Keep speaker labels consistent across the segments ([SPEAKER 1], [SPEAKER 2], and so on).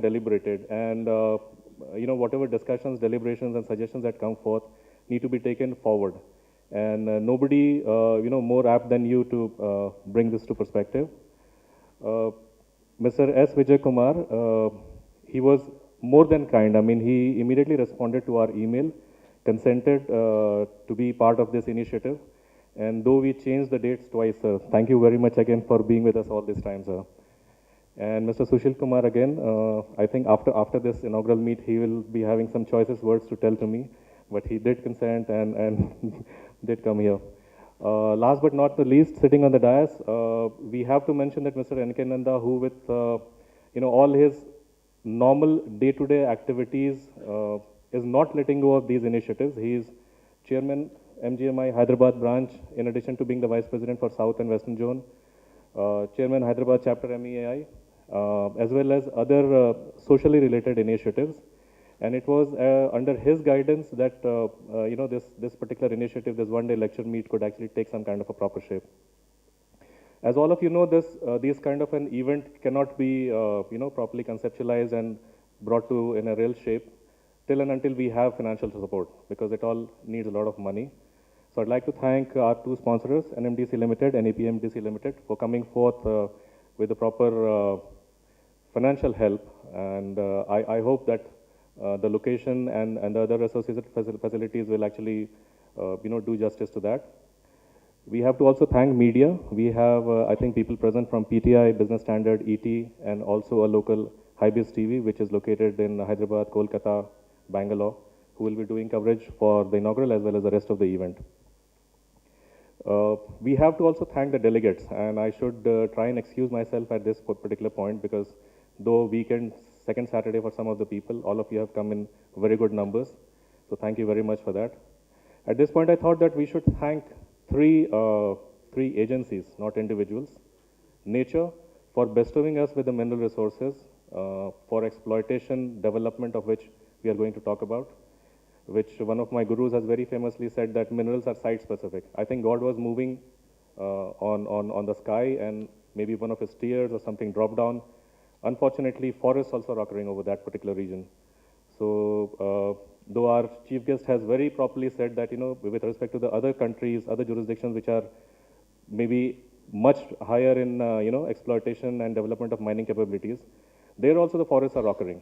[SPEAKER 1] deliberated, and whatever discussions, deliberations, and suggestions that come forth need to be taken forward. And nobody, more apt than you to bring this to perspective. Uh, Mr. S. Vijay Kumar, he was more than kind. I mean, he immediately responded to our email, consented to be part of this initiative. And though we changed the dates twice, sir, thank you very much again for being with us all this time, sir. And Mr. Sushil Kumar again, I think after this inaugural meet, he will be having some choicest words to tell to me, but he did consent and did come here. Last but not the least, sitting on the dais, we have to mention that Mr. N.K. Nanda, who with all his normal day-to-day activities is not letting go of these initiatives. He is chairman MGMI Hyderabad branch, in addition to being the vice president for South and Western Zone, chairman Hyderabad chapter MEAI, as well as other socially related initiatives. And it was under his guidance that this particular initiative, this one-day lecture meet, could actually take some kind of a proper shape. As all of you know, these kind of an event cannot be properly conceptualized and brought to in a real shape till and until we have financial support, because it all needs a lot of money. So I'd like to thank our two sponsors, NMDC Limited and APMDC Limited, for coming forth with the proper financial help. And I hope that the location and the other associated facilities will actually do justice to that. We have to also thank media. We have, I think, people present from PTI, Business Standard, ET, and also a local Hybis TV, which is located in Hyderabad, Kolkata, Bangalore, who will be doing coverage for the inaugural as well as the rest of the event. We have to also thank the delegates, and I should try and excuse myself at this particular point, because though weekend, second Saturday for some of the people, all of you have come in very good numbers. So thank you very much for that. At this point, I thought that we should thank three agencies, not individuals. Nature, for bestowing us with the mineral resources, for exploitation, development of which we are going to talk about, which one of my gurus has very famously said that minerals are site-specific. I think God was moving on the sky, and maybe one of his tears or something dropped down. Unfortunately, forests also are occurring over that particular region. So, though our chief guest has very properly said that, with respect to the other countries, other jurisdictions which are maybe much higher in, exploitation and development of mining capabilities, there also the forests are occurring.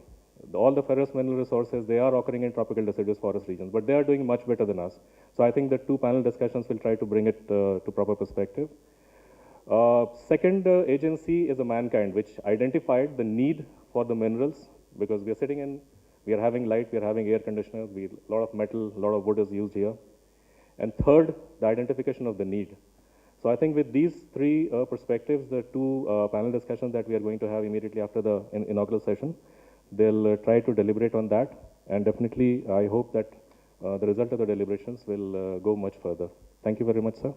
[SPEAKER 1] All the ferrous mineral resources, they are occurring in tropical deciduous forest regions, but they are doing much better than us. So I think the two panel discussions will try to bring it to proper perspective. Second agency is a Mankind, which identified the need for the minerals, because we are having light, we are having air conditioners, a lot of metal, a lot of wood is used here. And third, the identification of the need. So I think with these three perspectives, the two panel discussions that we are going to have immediately after the inaugural session, they'll try to deliberate on that. And definitely, I hope that the result of the deliberations will go much further. Thank you very much, sir.